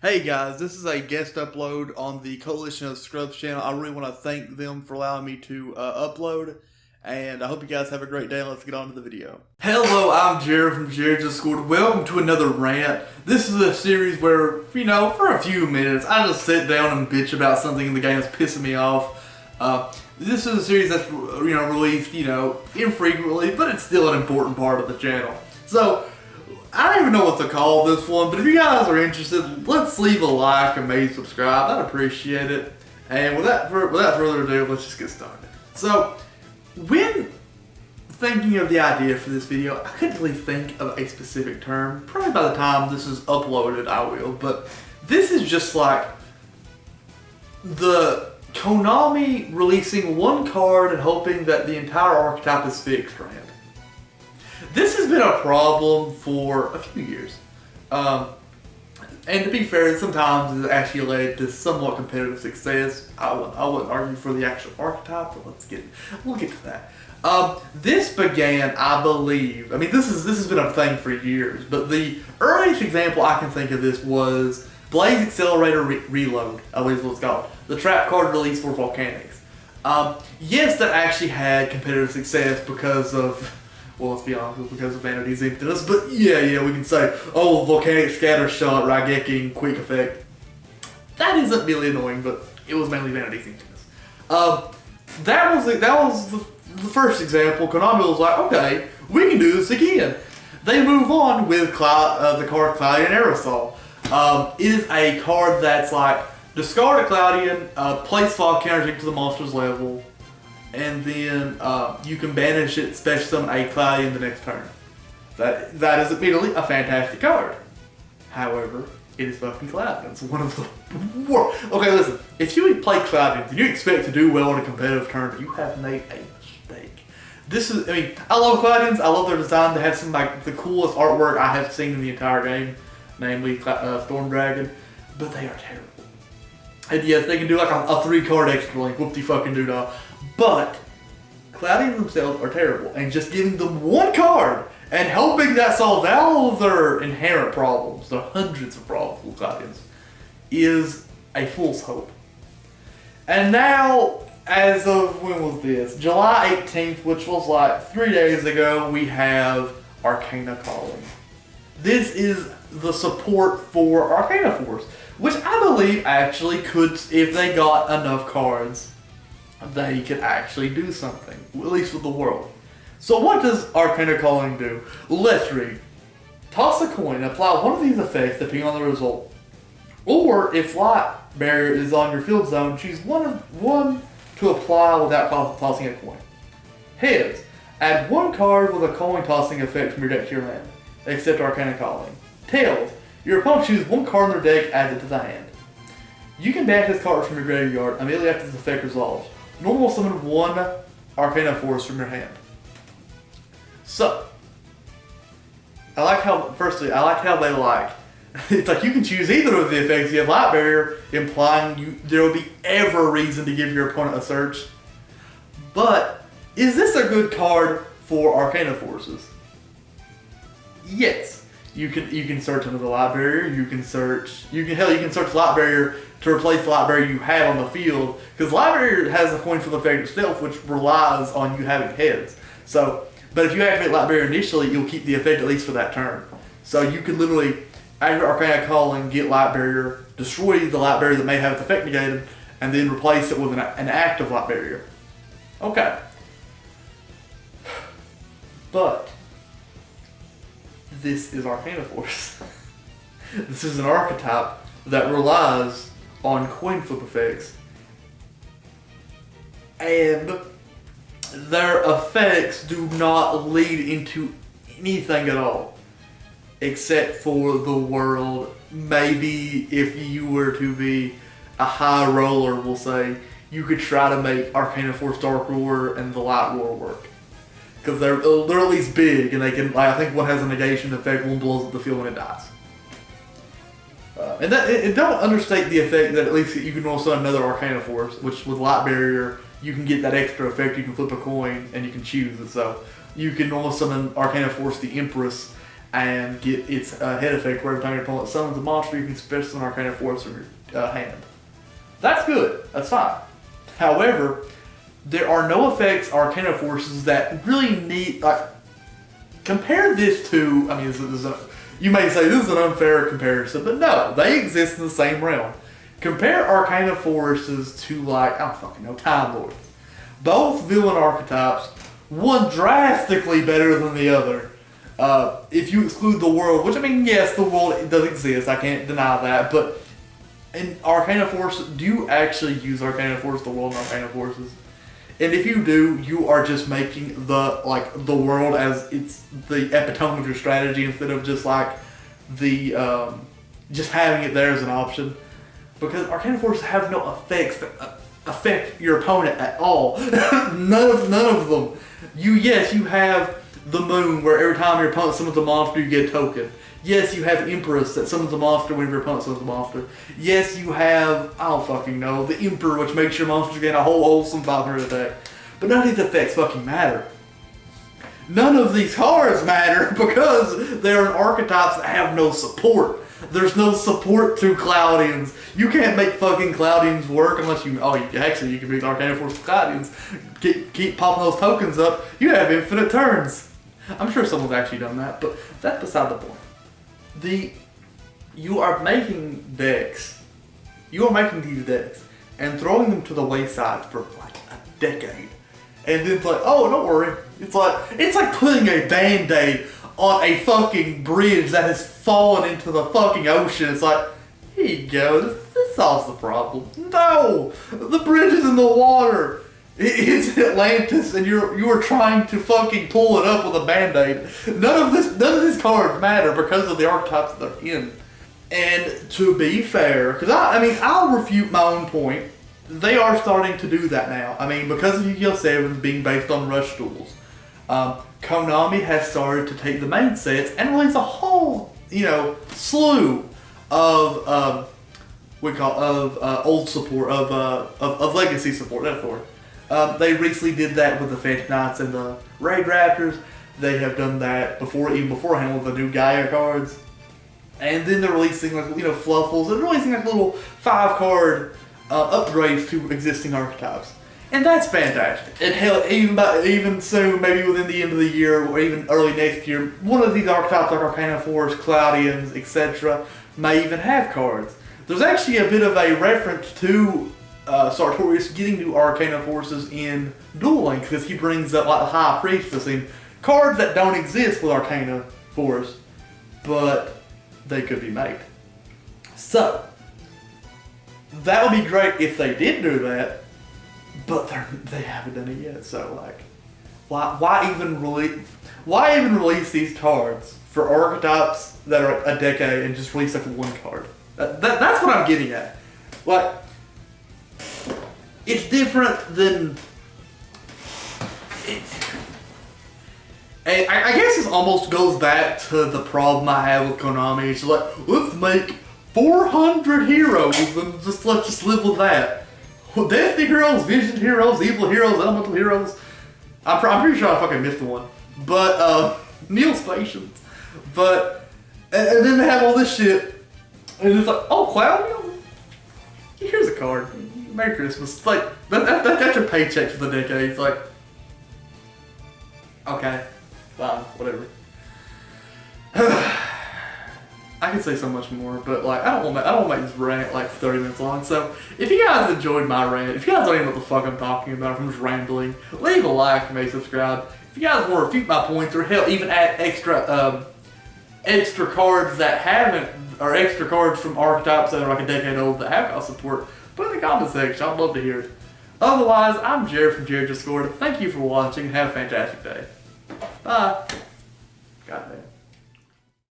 Hey guys, this is a guest upload on the Coalition of Scrubs channel. I really want to thank them for allowing me to upload, and I hope you guys have a great day. Let's get on to the video. Hello, I'm Jared from JaredJustScored. Welcome to another rant. This is a series where, for a few minutes, I just sit down and bitch about something in the game that's pissing me off. This is a series that's, released, infrequently, but it's still an important part of the channel. So, I don't even know what to call this one, but if you guys are interested, let's leave a like and maybe subscribe. I'd appreciate it. And without further ado, let's just get started. So, when thinking of the idea for this video, I couldn't really think of a specific term. Probably by the time this is uploaded, I will. But this is just like the Konami releasing one card and hoping that the entire archetype is fixed rant. This has been a problem for a few years. And to be fair, sometimes it's actually led to somewhat competitive success. I wouldn't argue for the actual archetype, but we'll get to that. This began, I believe, this has been a thing for years, but the earliest example I can think of this was Blaze Accelerator Reload, I believe is what it's called. The trap card released for Volcanics. Yes, that actually had competitive success because of, well, let's be honest, because of Vanity's Emptiness, but yeah, we can say, oh, Volcanic Scatter Shot, Raigeki, Quick Effect. That isn't really annoying, but it was mainly Vanity's Emptiness. That was the first example. Konami was like, okay, we can do this again. They move on with the card Cloudian Aerosol. It is a card that's like, discard a Cloudian, place fog counters to the monster's level, and then you can banish it, special summon a Cloudian the next turn. That is immediately a fantastic card. However, it is fucking Cloudians. One of the worst. Okay, listen. If you play Cloudians and you expect to do well in a competitive tournament, you have made a mistake. I love Cloudians. I love their design. They have some like the coolest artwork I have seen in the entire game, namely Storm Dragon, but they are terrible. And yes, they can do like a 3-card extra link, whoop-de fucking doodah. But Cloudians themselves are terrible, and just giving them one card and hoping that solves all of their inherent problems, the hundreds of problems with Cloudians, is a fool's hope. And now, as of, when was this? July 18th, which was like 3 days ago, we have Arcana Calling. This is the support for Arcana Force, which I believe actually could, if they got enough cards, they could actually do something, at least with the world. So what does Arcana Calling do? Let's read. Toss a coin, apply one of these effects depending on the result. Or if Light Barrier is on your field zone, choose one to apply without tossing a coin. Heads, add one card with a coin tossing effect from your deck to your hand, except Arcana Calling. Tails, your opponent chooses one card in their deck, adds it to the hand. You can banish this card from your graveyard immediately after this effect resolves. Normal summon one Arcana Force from your hand. So, I like how they like, it's like you can choose either of the effects. You have Light Barrier, implying there will be ever reason to give your opponent a search. But, is this a good card for Arcana Forces? Yes. You can search under the Light Barrier, you can search Light Barrier to replace the Light Barrier you have on the field, because Light Barrier has a coin for the effect itself, which relies on you having heads. So, but if you activate Light Barrier initially, you'll keep the effect at least for that turn. So you could literally, after Arcana Calling, get Light Barrier, destroy the Light Barrier that may have its effect negated, and then replace it with an active Light Barrier. Okay. But this is Arcana Force. This is an archetype that relies on coin flip effects, and their effects do not lead into anything at all, except for the world. Maybe if you were to be a high roller, we'll say, you could try to make Arcana Force Dark Roar and the Light Roar work. Because they're at least big, and they can, I think one has a negation effect, one blows up the field when it dies. And don't understate the effect that at least you can also another Arcana Force, which with Light Barrier, you can get that extra effect, you can flip a coin, and you can choose it. So you can almost summon Arcana Force the Empress, and get its head effect where every time your opponent summons a monster, you can special an Arcana Force from your hand. That's good. That's fine. However, there are no effects Arcana Forces that really need, like, compare this to, I mean, you may say this is an unfair comparison, but no, they exist in the same realm. Compare Arcana Forces to, like, I don't fucking know, Time Lords. Both villain archetypes, one drastically better than the other. If you exclude the world, which, I mean, yes, the world does exist, I can't deny that, but in Arcana Force, do you actually use Arcana Force, the world, and Arcana Forces? And if you do, you are just making the world as it's the epitome of your strategy instead of just like the just having it there as an option. Because Arcana Forces have no effects that affect your opponent at all. none of them. You have the moon where every time your opponent summons a monster, you get a token. Yes, you have Empress that summons a monster whenever your opponent summons a monster. Yes, you have, I don't fucking know, the Emperor, which makes your monsters gain a whole wholesome 500 attack. But none of these effects fucking matter. None of these cards matter because they're in archetypes that have no support. There's no support to Cloudians. You can't make fucking Cloudians work unless you can make Arcana Force Cloudians. Keep popping those tokens up. You have infinite turns. I'm sure someone's actually done that, but that's beside the point. You are making decks. You are making these decks and throwing them to the wayside for like a decade. And then it's like, oh, don't worry. It's like putting a Band-Aid on a fucking bridge that has fallen into the fucking ocean. It's like, here you go, this solves the problem. No! The bridge is in the water. It's Atlantis, and you are trying to fucking pull it up with a Band-Aid. None of these cards matter because of the archetypes that they're in. And to be fair, because I'll refute my own point. They are starting to do that now. I mean, because of Yu-Gi-Oh! 7 being based on Rush Duels, Konami has started to take the main sets and release a whole, slew of old support, of legacy support. That's the word. They recently did that with the Phantom Knights and the Raid Raptors. They have done that even beforehand with the new Gaia cards. And then they're releasing Fluffles and releasing little 5-card upgrades to existing archetypes. And that's fantastic. And hell, even soon, maybe within the end of the year or even early next year, one of these archetypes like Arcana Force, Cloudians, etc. may even have cards. There's actually a bit of a reference to Sartorius getting new Arcana Forces in Duel Links because he brings up like the High Priestess and cards that don't exist with Arcana Force, but they could be made. So, that would be great if they did do that, but they haven't done it yet. So why even release these cards for archetypes that are a decade and just release one card? That's what I'm getting at. Like, it's different than. I guess this almost goes back to the problem I have with Konami. It's like, let's make 400 heroes and let's just live with that. Destiny heroes, Vision heroes, Evil heroes, Elemental heroes. I'm pretty sure I fucking missed one. But, Neo Stations. But, and then they have all this shit. And it's like, oh, Cloud, here's a card. Merry Christmas. It's like, that's your paycheck for the decade. It's like, okay, fine, whatever. I can say so much more, but like I don't want to make this rant like 30 minutes long. So if you guys enjoyed my rant, if you guys don't even know what the fuck I'm talking about, if I'm just rambling, leave a like, maybe subscribe. If you guys want to refute my points or hell even add extra cards that haven't, or extra cards from archetypes that are like a decade old that have got support, put in the comment section. I'd love to hear it. Otherwise, I'm Jared from JaredJustScored. Thank you for watching and have a fantastic day. Bye.